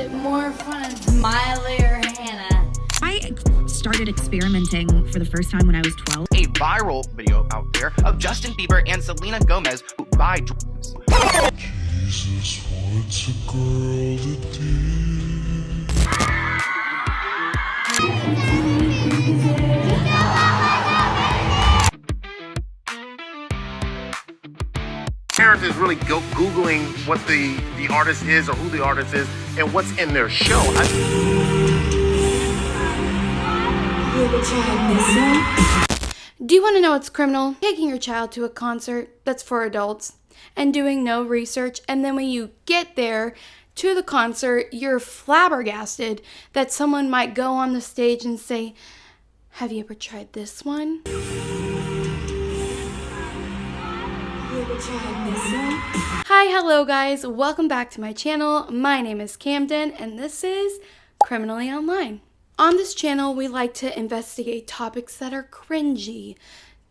it more fun as Miley or Hannah? I started experimenting for the first time when I was 12. A viral video out there of Justin Bieber and Selena Gomez who buy drugs. Jesus wants a girl to do. Parents is really Googling what the artist is or who the artist is and what's in their show. Do you want to know what's criminal? Taking your child to a concert that's for adults and doing no research, and then when you get there to the concert, you're flabbergasted that someone might go on the stage and say, "Have you ever tried this one? Hi, hello guys, welcome back to my channel. My name is Camden and this is Criminally Online. On this channel, we like to investigate topics that are cringy,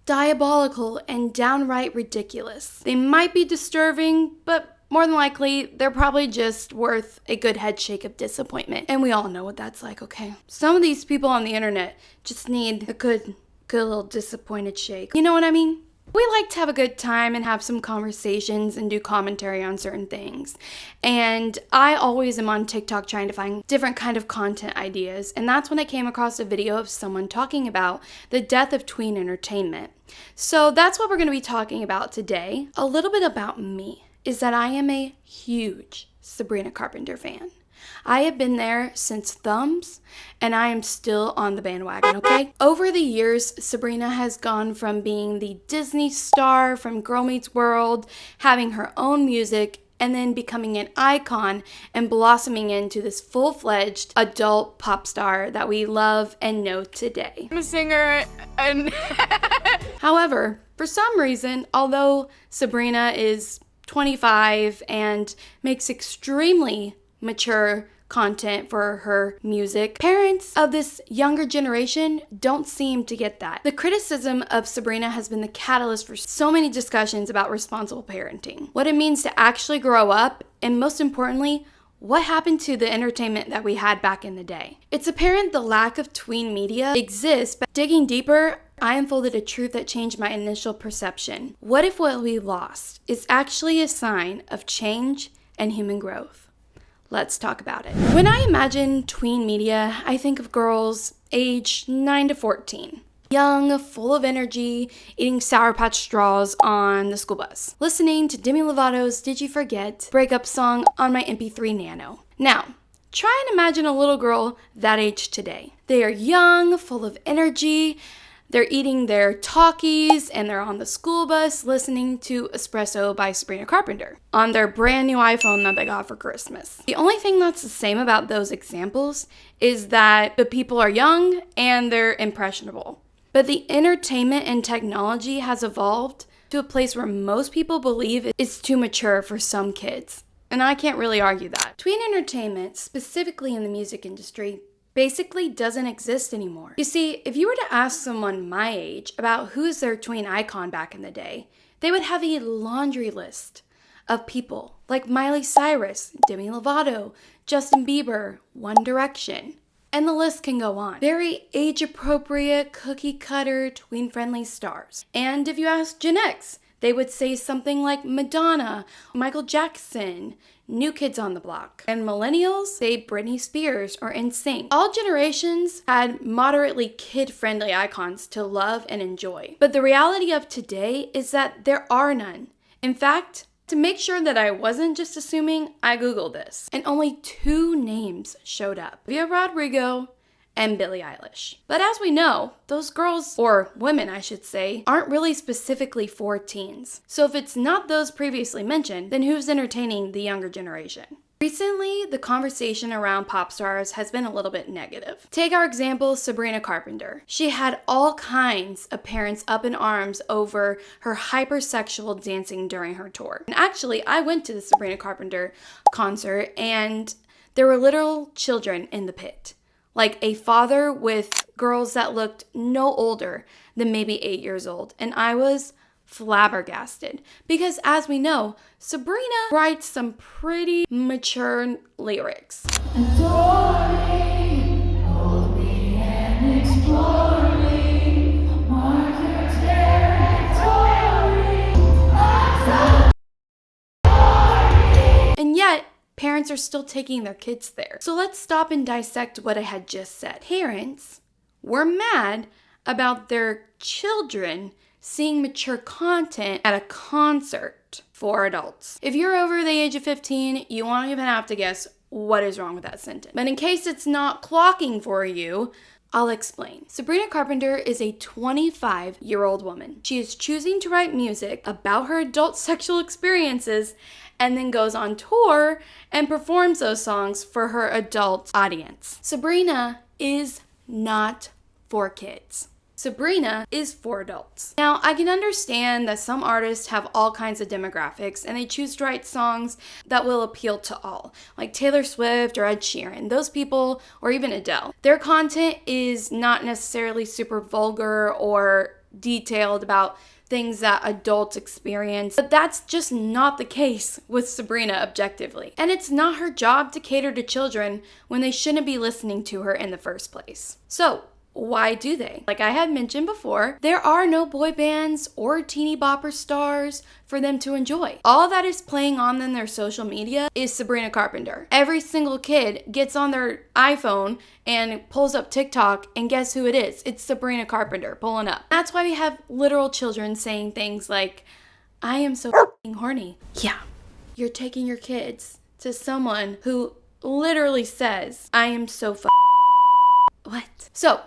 diabolical, and downright ridiculous. They might be disturbing, but more than likely, they're probably just worth a good head shake of disappointment. And we all know what that's like, okay? Some of these people on the internet just need a good little disappointed shake. You know what I mean? We like to have a good time and have some conversations and do commentary on certain things. And I always am on TikTok trying to find different kind of content ideas. And that's when I came across a video of someone talking about the death of Tween Entertainment. So that's what we're going to be talking about today. A little bit about me is that I am a huge Sabrina Carpenter fan. I have been there since Thumbs, and I am still on the bandwagon, okay? Over the years, Sabrina has gone from being the Disney star from Girl Meets World, having her own music, and then becoming an icon and blossoming into this full-fledged adult pop star that we love and know today. I'm a singer and However, for some reason, although Sabrina is 25 and makes extremely mature content for her music, parents of this younger generation don't seem to get that. The criticism of Sabrina has been the catalyst for so many discussions about responsible parenting, what it means to actually grow up, and most importantly, what happened to the entertainment that we had back in the day. It's apparent the lack of tween media exists, but digging deeper, I unfolded a truth that changed my initial perception. What if what we lost is actually a sign of change and human growth? Let's talk about it. When I imagine tween media, I think of girls aged 9 to 14. Young, full of energy, eating Sour Patch straws on the school bus. Listening to Demi Lovato's Did You Forget breakup song on my MP3 Nano. Now, try and imagine a little girl that age today. They are young, full of energy. They're eating their Talkies and they're on the school bus listening to Espresso by Sabrina Carpenter on their brand new iPhone that they got for Christmas. The only thing that's the same about those examples is that the people are young and they're impressionable. But the entertainment and technology has evolved to a place where most people believe it's too mature for some kids. And I can't really argue that. Tween entertainment, specifically in the music industry, basically doesn't exist anymore. You see, if you were to ask someone my age about who's their tween icon back in the day, they would have a laundry list of people like Miley Cyrus, Demi Lovato, Justin Bieber, One Direction, and the list can go on. Very age-appropriate, cookie-cutter, tween-friendly stars. And if you ask Gen X, they would say something like Madonna, Michael Jackson, New Kids on the Block. And millennials say Britney Spears or NSYNC. All generations had moderately kid-friendly icons to love and enjoy. But the reality of today is that there are none. In fact, to make sure that I wasn't just assuming, I Googled this. And only 2 names showed up. Olivia Rodrigo and Billie Eilish. But as we know, those girls, or women I should say, aren't really specifically for teens. So if it's not those previously mentioned, then who's entertaining the younger generation? Recently, the conversation around pop stars has been a little bit negative. Take our example, Sabrina Carpenter. She had all kinds of parents up in arms over her hypersexual dancing during her tour. And actually, I went to the Sabrina Carpenter concert and there were literal children in the pit. Like a father with girls that looked no older than maybe 8 years old. And I was flabbergasted because, as we know, Sabrina writes some pretty mature lyrics. And yet, parents are still taking their kids there. So let's stop and dissect what I had just said. Parents were mad about their children seeing mature content at a concert for adults. If you're over the age of 15, you won't even have to guess what is wrong with that sentence. But in case it's not clocking for you, I'll explain. Sabrina Carpenter is a 25-year-old woman. She is choosing to write music about her adult sexual experiences and then goes on tour and performs those songs for her adult audience. Sabrina is not for kids. Sabrina is for adults. Now, I can understand that some artists have all kinds of demographics and they choose to write songs that will appeal to all, like Taylor Swift or Ed Sheeran. Those people, or even Adele, their content is not necessarily super vulgar or detailed about things that adults experience, but that's just not the case with Sabrina objectively. And it's not her job to cater to children when they shouldn't be listening to her in the first place. So, why do they? Like I had mentioned before, there are no boy bands or teeny bopper stars for them to enjoy. All that is playing on in their social media is Sabrina Carpenter. Every single kid gets on their iPhone and pulls up TikTok, and guess who it is? It's Sabrina Carpenter pulling up. That's why we have literal children saying things like, I am so f***ing horny. Yeah, you're taking your kids to someone who literally says, I am so what? So,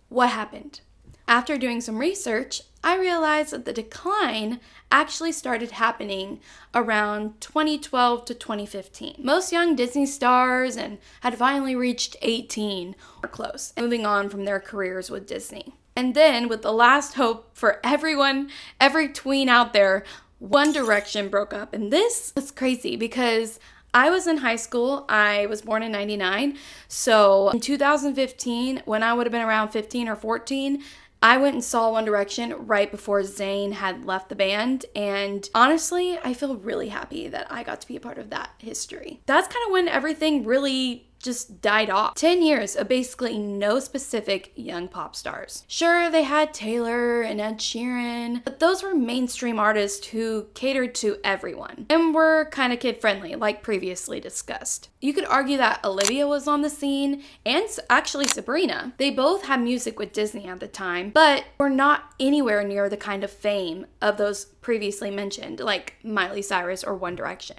what happened? After doing some research, I realized that the decline actually started happening around 2012 to 2015. Most young Disney stars and had finally reached 18 or close, moving on from their careers with Disney. And then, with the last hope for everyone, every tween out there, One Direction broke up. And this was crazy because I was in high school. I was born in 99. So in 2015, when I would have been around 15 or 14, I went and saw One Direction right before Zayn had left the band. And honestly, I feel really happy that I got to be a part of that history. That's kind of when everything really just died off. 10 years of basically no specific young pop stars. Sure, they had Taylor and Ed Sheeran, but those were mainstream artists who catered to everyone and were kind of kid-friendly, like previously discussed. You could argue that Olivia was on the scene, and actually Sabrina. They both had music with Disney at the time, but were not anywhere near the kind of fame of those previously mentioned, like Miley Cyrus or One Direction.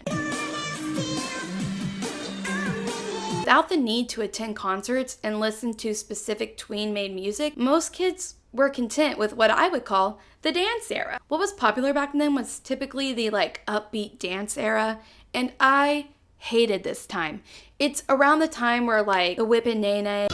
Without the need to attend concerts and listen to specific tween-made music, most kids were content with what I would call the dance era. What was popular back then was typically the upbeat dance era, and I hated this time. It's around the time where the Whip and Nay Nay,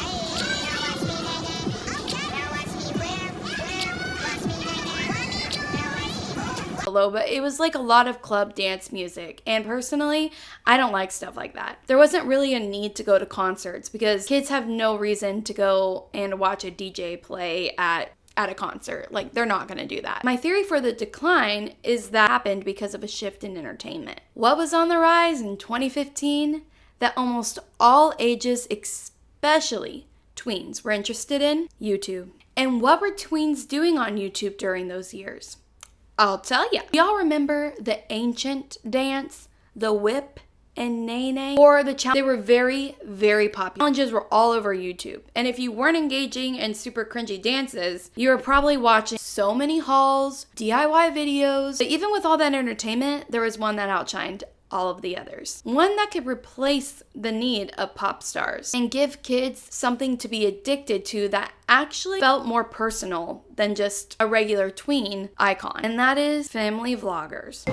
but it was a lot of club dance music, and personally, I don't like stuff like that. There wasn't really a need to go to concerts because kids have no reason to go and watch a DJ play at a concert. They're not gonna do that. My theory for the decline is that happened because of a shift in entertainment. What was on the rise in 2015 that almost all ages, especially tweens, were interested in? YouTube. And what were tweens doing on YouTube during those years? I'll tell ya. Y'all remember the ancient dance, the whip and nay nay, or the challenge? They were very, very popular. Challenges were all over YouTube. And if you weren't engaging in super cringy dances, you were probably watching so many hauls, DIY videos. But even with all that entertainment, there was one that outshined all of the others. One that could replace the need of pop stars and give kids something to be addicted to that actually felt more personal than just a regular tween icon. And that is family vloggers.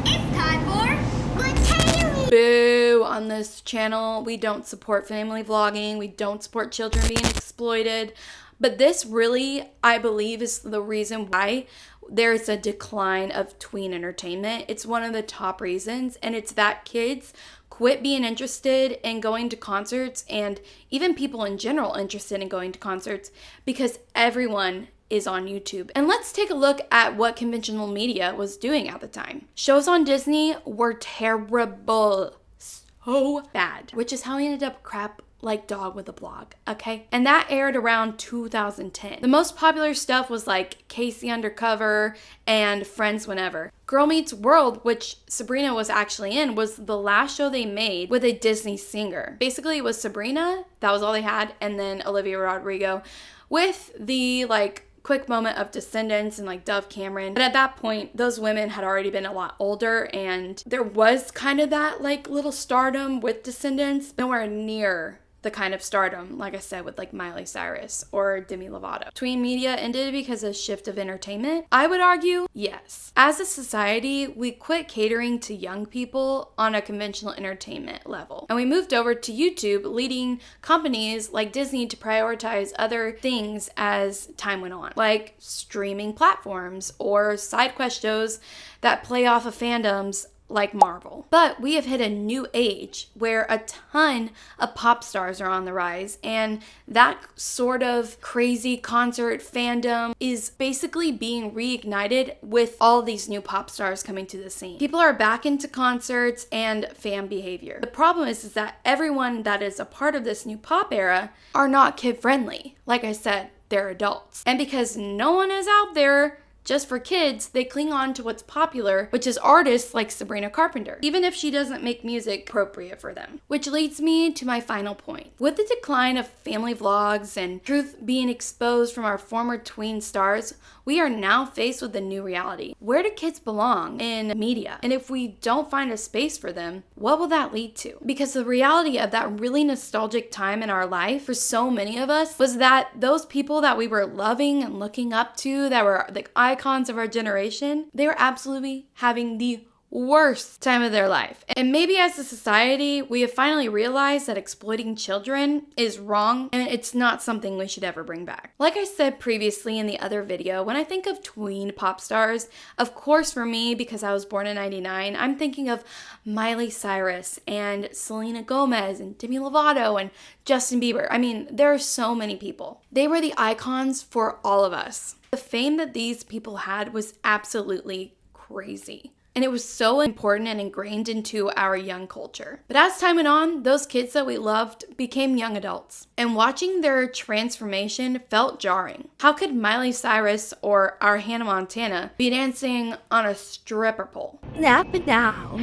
It's time for Potato. Boo! On this channel, we don't support family vlogging. We don't support children being exploited. But this really, I believe, is the reason why there's a decline of tween entertainment. It's one of the top reasons, and it's that kids quit being interested in going to concerts, and even people in general interested in going to concerts, because everyone is on YouTube. And let's take a look at what conventional media was doing at the time. Shows on Disney were terrible. So bad. Which is how we ended up crap like Dog with a Blog, okay? And that aired around 2010. The most popular stuff was like Casey Undercover and Friends Whenever. Girl Meets World, which Sabrina was actually in, was the last show they made with a Disney singer. Basically, it was Sabrina, that was all they had, and then Olivia Rodrigo with the like quick moment of Descendants and like Dove Cameron. But at that point, those women had already been a lot older, and there was kind of that like little stardom with Descendants, nowhere near the kind of stardom, like I said, with like Miley Cyrus or Demi Lovato. Tween media ended because of a shift of entertainment? I would argue, yes. As a society, we quit catering to young people on a conventional entertainment level. And we moved over to YouTube, leading companies like Disney to prioritize other things as time went on, like streaming platforms or side quest shows that play off of fandoms like Marvel. But we have hit a new age where a ton of pop stars are on the rise, and that sort of crazy concert fandom is basically being reignited with all these new pop stars coming to the scene. People are back into concerts and fan behavior. The problem is that everyone that is a part of this new pop era are not kid friendly. Like I said, they're adults. And because no one is out there just for kids, they cling on to what's popular, which is artists like Sabrina Carpenter, even if she doesn't make music appropriate for them. Which leads me to my final point. With the decline of family vlogs and truth being exposed from our former tween stars, we are now faced with a new reality. Where do kids belong in media? And if we don't find a space for them, what will that lead to? Because the reality of that really nostalgic time in our life for so many of us was that those people that we were loving and looking up to, that were the icons of our generation, they were absolutely having the worst time of their life. And maybe as a society, we have finally realized that exploiting children is wrong and it's not something we should ever bring back. Like I said previously in the other video, when I think of tween pop stars, of course for me, because I was born in 99, I'm thinking of Miley Cyrus and Selena Gomez and Demi Lovato and Justin Bieber. I mean, there are so many people. They were the icons for all of us. The fame that these people had was absolutely crazy. And it was so important and ingrained into our young culture. But as time went on, those kids that we loved became young adults. And watching their transformation felt jarring. How could Miley Cyrus or our Hannah Montana be dancing on a stripper pole? Nap it now.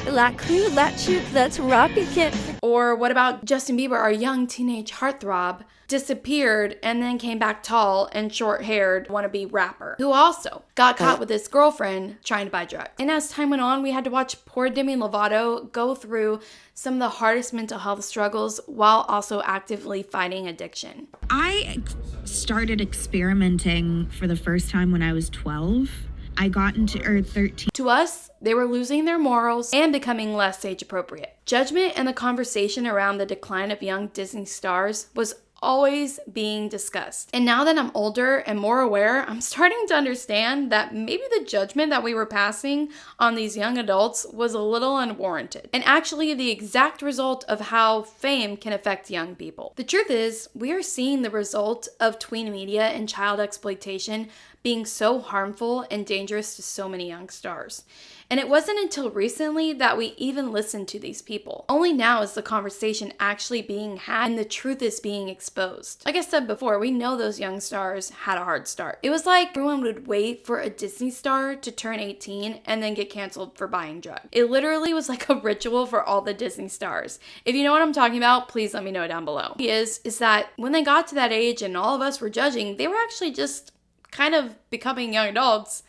Let's rock it. Or what about Justin Bieber, our young teenage heartthrob, disappeared and then came back tall and short-haired wannabe rapper who also got caught with his girlfriend trying to buy drugs. And as time went on, we had to watch poor Demi Lovato go through some of the hardest mental health struggles while also actively fighting addiction. I started experimenting for the first time when I was 12. I got into 13. To us, they were losing their morals and becoming less age appropriate. Judgment and the conversation around the decline of young Disney stars was always being discussed. And now that I'm older and more aware, I'm starting to understand that maybe the judgment that we were passing on these young adults was a little unwarranted, and actually the exact result of how fame can affect young people. The truth is, we are seeing the result of tween media and child exploitation being so harmful and dangerous to so many young stars. And it wasn't until recently that we even listened to these people. Only now is the conversation actually being had and the truth is being exposed. Like I said before, we know those young stars had a hard start. It was like everyone would wait for a Disney star to turn 18 and then get canceled for buying drugs. It literally was like a ritual for all the Disney stars. If you know what I'm talking about, please let me know down below. Is that when they got to that age and all of us were judging, they were actually just kind of becoming young adults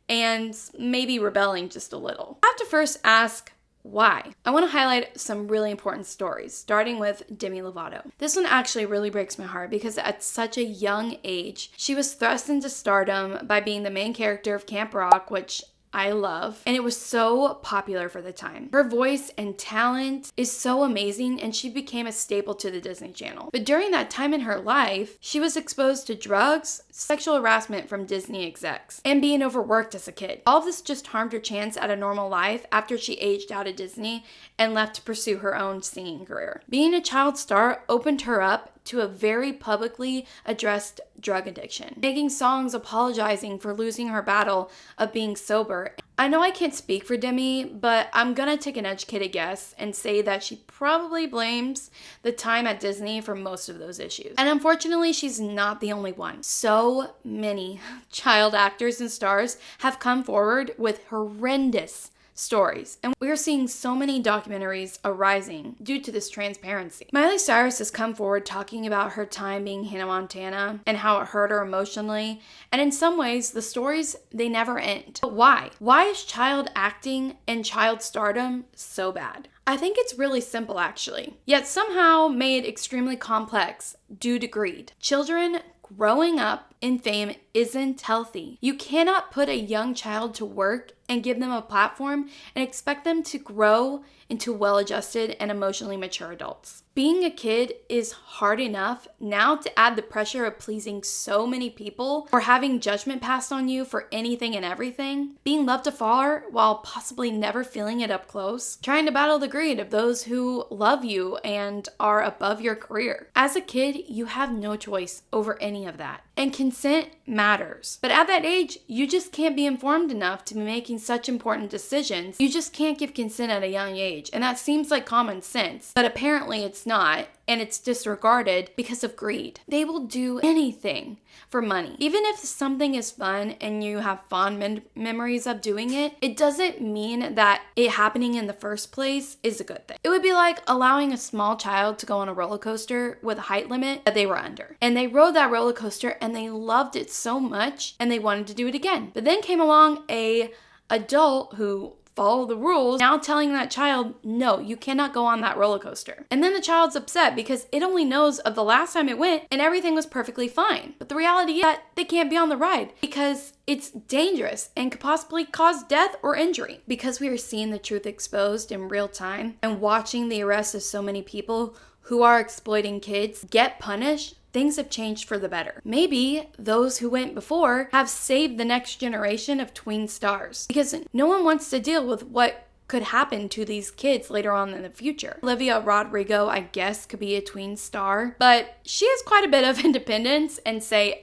and maybe rebelling just a little. I have to first ask why. I want to highlight some really important stories, starting with Demi Lovato. This one actually really breaks my heart because at such a young age, she was thrust into stardom by being the main character of Camp Rock, which I love, and it was so popular for the time. Her voice and talent is so amazing, and she became a staple to the Disney Channel. But during that time in her life, she was exposed to drugs, sexual harassment from Disney execs, and being overworked as a kid. All of this just harmed her chance at a normal life after she aged out of Disney and left to pursue her own singing career. Being a child star opened her up to a very publicly addressed drug addiction, making songs apologizing for losing her battle of being sober. I know I can't speak for Demi, but I'm gonna take an educated guess and say that she probably blames the time at Disney for most of those issues. And unfortunately, she's not the only one. So many child actors and stars have come forward with horrendous stories, and we're seeing so many documentaries arising due to this transparency. Miley Cyrus has come forward talking about her time being Hannah Montana and how it hurt her emotionally, and in some ways the stories, they never end. But why? Why is child acting and child stardom so bad? I think it's really simple actually, yet somehow made extremely complex due to greed. Children growing up in fame isn't healthy. You cannot put a young child to work and give them a platform and expect them to grow into well-adjusted and emotionally mature adults. Being a kid is hard enough. Now to add the pressure of pleasing so many people or having judgment passed on you for anything and everything, being loved afar while possibly never feeling it up close, trying to battle the greed of those who love you and are above your career. As a kid, you have no choice over any of that. And consent matters. But at that age, you just can't be informed enough to be making such important decisions. You just can't give consent at a young age. And that seems like common sense, but apparently it's not, and it's disregarded because of greed. They will do anything for money. Even if something is fun and you have fond memories of doing it, it doesn't mean that it happening in the first place is a good thing. It would be like allowing a small child to go on a roller coaster with a height limit that they were under. And they rode that roller coaster and they loved it so much and they wanted to do it again. But then came along a adult who follow the rules, now telling that child, no, you cannot go on that roller coaster. And then the child's upset because it only knows of the last time it went and everything was perfectly fine. But the reality is that they can't be on the ride because it's dangerous and could possibly cause death or injury. Because we are seeing the truth exposed in real time and watching the arrest of so many people who are exploiting kids get punished, things have changed for the better. Maybe those who went before have saved the next generation of tween stars because no one wants to deal with what could happen to these kids later on in the future. Olivia Rodrigo, I guess, could be a tween star, but she has quite a bit of independence and say,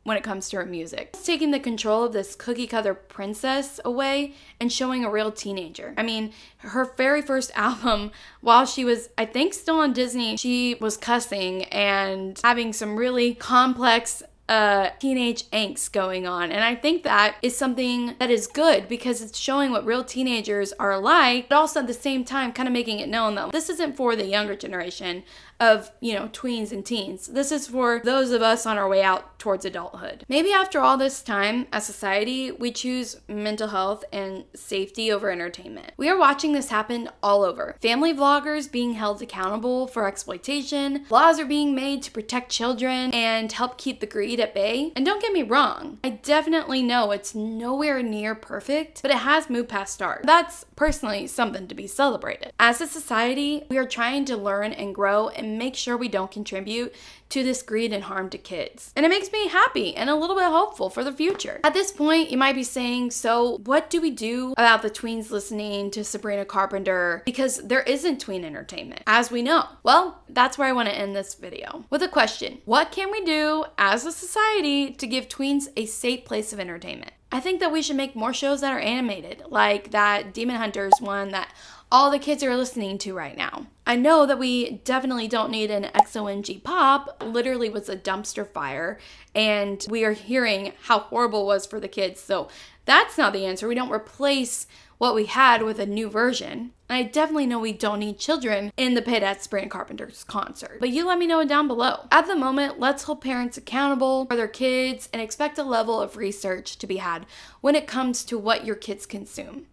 when it comes to her music. It's taking the control of this cookie cutter princess away and showing a real teenager. I mean, her very first album, while she was, I think, still on Disney, she was cussing and having some really complex teenage angst going on. And I think that is something that is good because it's showing what real teenagers are like, but also at the same time kind of making it known that this isn't for the younger generation of, tweens and teens. This is for those of us on our way out towards adulthood. Maybe after all this time as society, we choose mental health and safety over entertainment. We are watching this happen all over. Family vloggers being held accountable for exploitation, laws are being made to protect children and help keep the greed at bay. And don't get me wrong, I definitely know it's nowhere near perfect, but it has moved past stars. That's personally something to be celebrated. As a society, we are trying to learn and grow and make sure we don't contribute to this greed and harm to kids. And it makes me happy and a little bit hopeful for the future. At this point, you might be saying, so what do we do about the tweens listening to Sabrina Carpenter? Because there isn't tween entertainment, as we know. Well, that's where I want to end this video with a question. What can we do as a society to give tweens a safe place of entertainment? I think that we should make more shows that are animated, like that Demon Hunters one that all the kids are listening to right now. I know that we definitely don't need an XOMG pop. Literally was a dumpster fire, and we are hearing how horrible it was for the kids. So that's not the answer. We don't replace what we had with a new version. I definitely know we don't need children in the pit at Sabrina Carpenter's concert. But you let me know down below. At the moment, let's hold parents accountable for their kids and expect a level of research to be had when it comes to what your kids consume.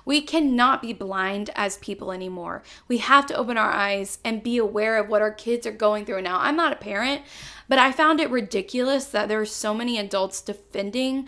We cannot be blind as people anymore. We have to open our eyes and be aware of what our kids are going through. Now, I'm not a parent, but I found it ridiculous that there are so many adults defending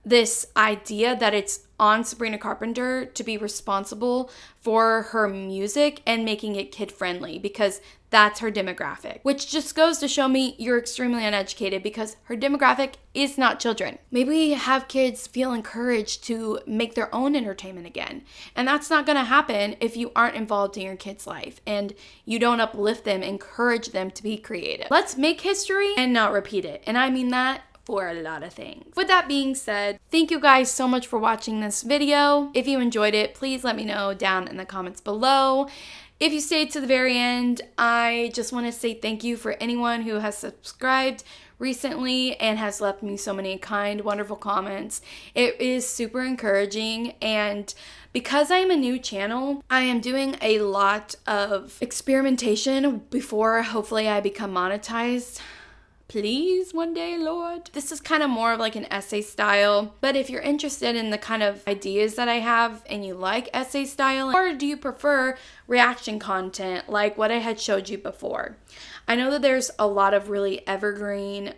this idea that it's on Sabrina Carpenter to be responsible for her music and making it kid friendly, because that's her demographic, which just goes to show me you're extremely uneducated, because her demographic is not children. Maybe have kids feel encouraged to make their own entertainment again. And that's not going to happen if you aren't involved in your kid's life and you don't uplift them, encourage them to be creative. Let's make history and not repeat it. And I mean that for a lot of things. With that being said, thank you guys so much for watching this video. If you enjoyed it, please let me know down in the comments below. If you stayed to the very end, I just want to say thank you for anyone who has subscribed recently and has left me so many kind, wonderful comments. It is super encouraging, and because I am a new channel, I am doing a lot of experimentation before hopefully I become monetized. Please, one day, Lord. This is kind of more of like an essay style, but if you're interested in the kind of ideas that I have and you like essay style, or do you prefer reaction content like what I had showed you before? I know that there's a lot of really evergreen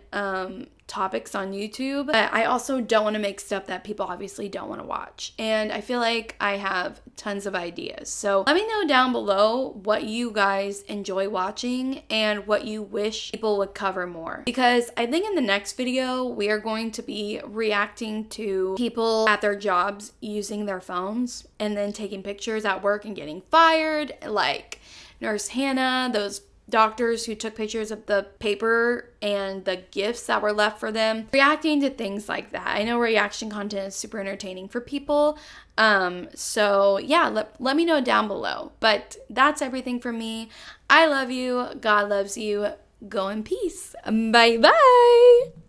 topics on YouTube, but I also don't want to make stuff that people obviously don't want to watch. And I feel like I have tons of ideas. So let me know down below what you guys enjoy watching and what you wish people would cover more. Because I think in the next video, we are going to be reacting to people at their jobs using their phones and then taking pictures at work and getting fired, like Nurse Hannah, those doctors who took pictures of the paper and the gifts that were left for them, reacting to things like that. I know reaction content is super entertaining for people, so yeah, let me know down below. But that's everything from me. I love you, God loves you, go in peace, bye bye.